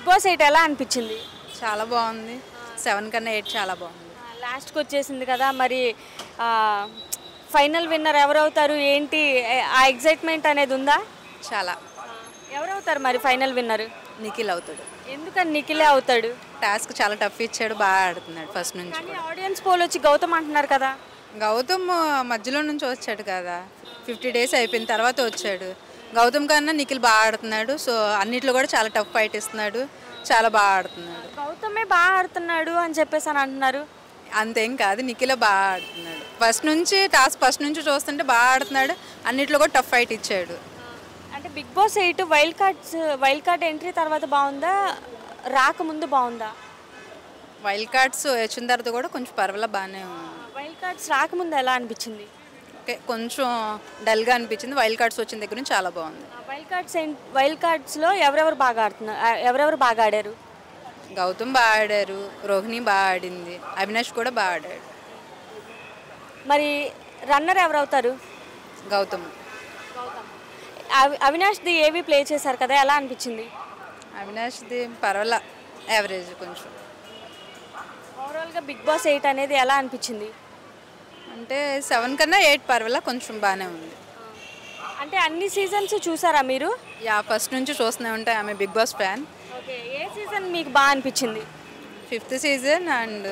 Big boss 8 ఎలా అనిపించింది? చాలా బాగుంది. 7 కన్నా 8 చాలా బాగుంది. లాస్ట్కి వచ్చేసింది కదా మరి. ఫైనల్ విన్నర్ ఎవరవుతారు ఏంటి ఆ ఎగ్జైట్మెంట్ అనేది ఉందా? చాలా. ఎవరవుతారు మరి ఫైనల్ విన్నర్? నిఖిల్ అవుతాడు. ఎందుకని నిఖిలే అవుతాడు? టాస్క్ చాలా టఫ్ ఇచ్చాడు, బాగా ఆడుతున్నాడు ఫస్ట్ నుంచి. కానీ ఆడియన్స్ పోల్ వచ్చి గౌతమ్ అంటున్నారు కదా. గౌతమ్ మధ్యలో నుంచి వచ్చాడు కదా, 50 డేస్ అయిపోయిన తర్వాత వచ్చాడు. గౌతమ్ కన్నా నిఖిల్ బాగా ఆడుతున్నాడు. సో అన్నిట్లో కూడా చాలా టఫ్ ఫైట్ ఇస్తున్నాడు, చాలా బాగా ఆడుతున్నాడు. గౌతమే బాగా ఆడుతున్నాడు అని చెప్పేసి అని అంటున్నారు. అంతేం కాదు, నిఖిలే బాగా ఆడుతున్నాడు. ఫస్ట్ నుంచి చూస్తుంటే బాగా ఆడుతున్నాడు. అన్నిట్లో కూడా టఫ్ ఫైట్ ఇచ్చాడు. అంటే big boss 8 wild card entry తర్వాత బాగుందా, రాకముందు బాగుందా? వైల్డ్ కార్డ్స్ వచ్చిన తర్వాత కూడా కొంచెం పర్వాలేదు, బాగానే ఉంది. వైల్డ్ కార్డ్స్ రాకముందు ఎలా అనిపించింది? ఓకే, కొంచెం డల్గా అనిపించింది. వైల్డ్ కార్డ్స్ వచ్చిన దగ్గర నుంచి చాలా బాగుంది. వైల్డ్ కార్డ్స్లో ఎవరెవరు బాగా ఆడారు? గౌతమ్ బాగా ఆడారు, రోహిణి బాగా ఆడింది, అవినాష్ కూడా బాగా ఆడాడు. మరి రన్నర్ ఎవరవుతారు? గౌతమ్. అవినాష్ది ఏవి ప్లే చేశారు కదా, ఎలా అనిపించింది? అవినాష్ది పర్వాలా, యావరేజ్ కొంచెం. ఓవరాల్గా బిగ్ బాస్ 8 అనేది ఎలా అనిపించింది? అంటే 7 కన్నా 8 పర్వాలా, కొంచెం బాగానే ఉంది. అంటే అన్ని సీజన్స్ చూసారా మీరు? ఫస్ట్ నుంచి చూస్తూనే ఉంటాయి. ఆమె బిగ్ బాస్ ఫ్యాన్. ఓకే, ఏ సీజన్ మీకు బాగా అనిపించింది? 5th season and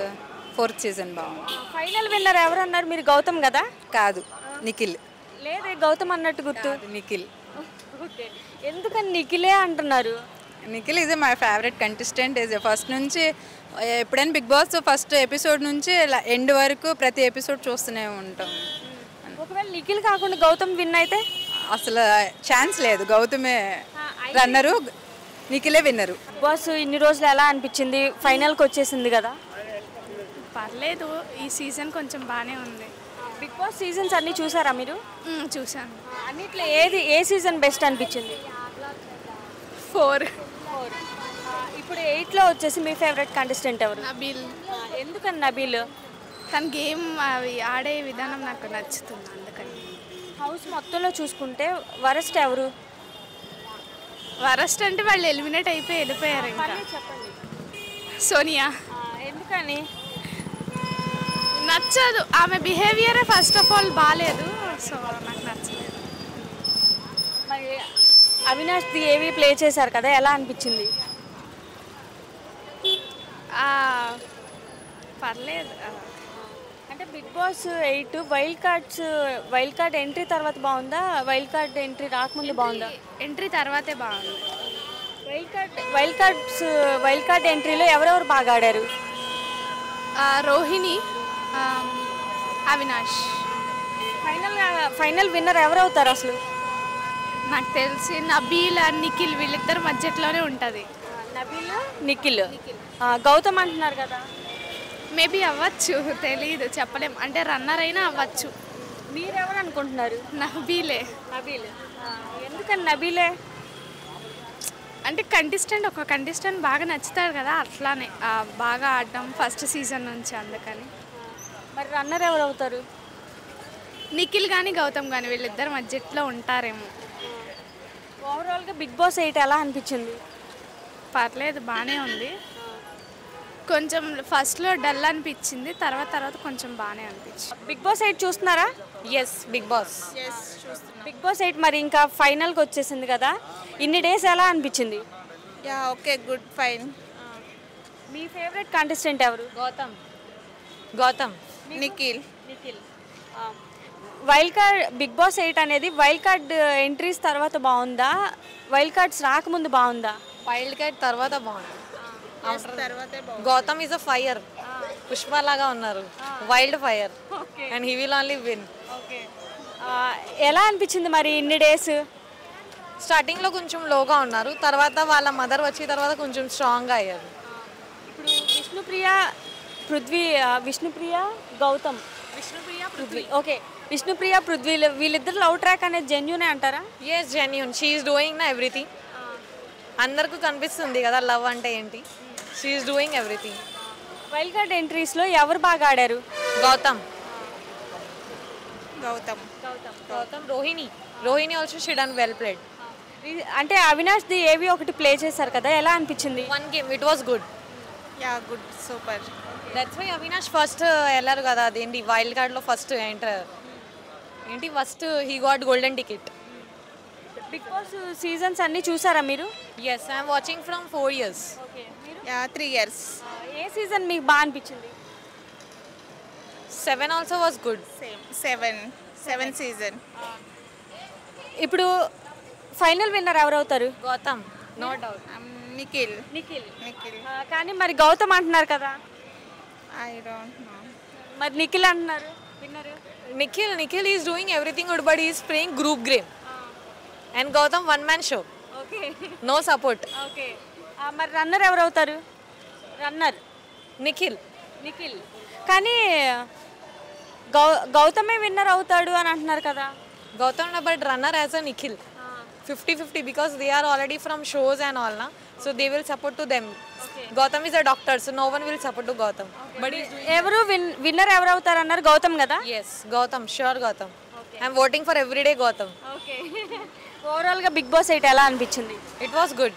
4th season బాగుంది. ఫైనల్ విన్నర్ ఎవరు అన్నారు మీరు? గౌతమ్ కదా? కాదు, నిఖిల్. లేదే, గౌతమ్ అన్నట్టు గుర్తు. నిఖిల్. ఓకే, ఎందుకని నిఖిలే అంటున్నారు? Nikhil is my favourite contestant. First నుంచి ఎప్పుడైనా బిగ్ బాస్ ఫస్ట్ ఎపిసోడ్ నుంచి ఎండ్ వరకు ప్రతి ఎపిసోడ్ చూస్తూనే ఉంటాం. ఒకవేళ నిఖిల్ కాకుండా గౌతమ్ విన్ అయితే అసలు ఛాన్స్ లేదు. గౌతమే రన్నరు, నిఖిలే విన్నరు. బిగ్ బాస్ ఇన్ని రోజులు ఎలా అనిపించింది? ఫైనల్కి వచ్చేసింది కదా. పర్లేదు, ఈ సీజన్ కొంచెం బాగానే ఉంది. బిగ్ బాస్ సీజన్స్ అన్నీ చూసారా మీరు? చూసాను. అన్నిట్లో ఏ సీజన్ బెస్ట్ అనిపించింది? 4. ఇప్పుడు 8లో వచ్చేసి మీ ఫేవరెట్ కంటెస్టెంట్ ఎవరు? నబీల్. ఎందుకని నబీల్? తన గేమ్ అవి ఆడే విధానం నాకు నచ్చుతుంది, అందుకని. హౌస్ మొత్తంలో చూసుకుంటే వరస్ట్ ఎవరు? వరస్ట్ అంటే వాళ్ళు ఎలిమినేట్ అయిపోయి వెళ్ళిపోయారు. ఇంకా చెప్పండి. సోనియా. ఎందుకని? నచ్చదు, ఆమె బిహేవియరే ఫస్ట్ ఆఫ్ ఆల్ బాగాలేదు. సో నాకు నచ్చలేదు. మరి అవినాష్ది ఏవి ప్లే చేశారు కదా, ఎలా అనిపించింది? పర్లేదు. అంటే big boss 8 wild card entry తర్వాత బాగుందా, వైల్డ్ కార్డ్ ఎంట్రీ రాకముందు బాగుందా? ఎంట్రీ తర్వాతే బాగుంది. వైల్డ్ కార్డ్ ఎంట్రీలో ఎవరెవరు బాగా ఆడారు? రోహిణి, అవినాష్. ఫైనల్ విన్నర్ ఎవరు అవుతారు అసలు? నాకు తెలిసి నబీల్ అండ్ నిఖిల్ వీళ్ళిద్దరు మధ్యలోనే ఉంటుంది. నబీల్, నిఖిల్. గౌతమ్ అంటున్నారు కదా. మేబీ అవ్వచ్చు, తెలీదు, చెప్పలేం. అంటే రన్నర్ అయినా అవ్వచ్చు. మీరెవరు అనుకుంటున్నారు? నబీలే. నబీల్. ఎందుకని నబీలే? అంటే ఒక కంటెస్టెంట్ బాగా నచ్చుతాడు కదా, అట్లానే బాగా ఆడడం ఫస్ట్ సీజన్ నుంచి, అందుకని. మరి రన్నర్ ఎవరు అవుతారు? నిఖిల్ కానీ గౌతమ్ కానీ వీళ్ళిద్దరు మధ్యలో ఉంటారేమో. ఓవరాల్గా బిగ్ బాస్ 8 ఎలా అనిపించింది? పర్లేదు, బాగానే ఉంది. కొంచెం ఫస్ట్లో డల్ అనిపించింది, తర్వాత కొంచెం బాగానే అనిపించింది. బిగ్ బాస్ 8 చూస్తున్నారా? Yes, big boss. Big boss 8 మరి ఇంకా ఫైనల్కి వచ్చేసింది కదా, ఇన్ని డేస్ ఎలా అనిపించింది? Okay, good, fine. మీ ఫేవరెట్ కంటెస్టెంట్ ఎవరు? గౌతమ్. నిఖిల్. బిగ్ బాస్ 8 అనేది వైల్డ్ కార్డ్ ఎంట్రీస్ తర్వాత బాగుందా, వైల్డ్ కార్డ్స్ రాకముందు బాగుందా? వైల్డ్ కార్డ్ తర్వాత బాగుంది. Gautam is a fire, Pushpa లాగా ఉన్నారు, wild fire, and he will only win. ఎలా అనిపించింది మరి ఇన్ని డేస్? స్టార్టింగ్లో కొంచెం లోగా ఉన్నారు, తర్వాత వాళ్ళ మదర్ వచ్చిన తర్వాత కొంచెం స్ట్రాంగ్గా అయ్యారు. ఇప్పుడు విష్ణుప్రియ గౌతమ్, ఓకే, విష్ణుప్రియ పృథ్వీ వీళ్ళిద్దరు లవ్ ట్రాక్ అనేది జెన్యూనే అంటారా? Yes, genuine. She is doing నా ఎవ్రీథింగ్. అందరికీ కనిపిస్తుంది కదా లవ్ అంటే ఏంటి. She is doing everything. Wild card ఎంట్రీస్లో ఎవరు బాగా ఆడారు? Gautam. Gautam. Rohini also she done well played. అంటే అవినాష్ది ఏవి ఒకటి ప్లే చేశారు కదా, ఎలా అనిపించింది? One game it was good. Ya good super. That's why Avinash first వెళ్ళారు కదా, అదేంటి వైల్డ్ కార్డ్లో first first he got golden ticket. Bigg Boss seasons అన్నీ చూసారా మీరు? Yes I'm watching from 4 years. Ya 3 years. ఏ సీజన్ మీకు బాగా అనిపించింది? 7 also was good. Seven season. ఇప్పుడు ఫైనల్ విన్నర్ ఎవరవుతారు? Gautam no doubt. నిఖిల్. నిఖిల్. నిఖిల్. కానీ మరి గౌతమ్ అంటున్నారు కదా, ఐ డోంట్ నో. మరి నిఖిల్ అంటున్నారు winner. Nikhil is doing everything good, but he is playing group game. And Gautam one man show. Okay No support. Okay. మరి runner ఎవరవుతారు? Runner Nikhil. నిఖిల్. కానీ గౌతమే విన్నర్ అవుతాడు అని అంటున్నారు కదా. Gautam but runner as a Nikhil. 50-50 because they are already from shows and all na. So they will support to them. Gautam is a doctor, so no one will support to Gautam. But he's doing. ఎవరు winner ఎవరు అవుతారు అన్నారు? గౌతమ్ కదా. Yes, Gautam, sure Gautam. I'm voting for everyday Gautam. Okay. ఓవరాల్గా big boss 8 ఎలా అనిపించింది? It was good.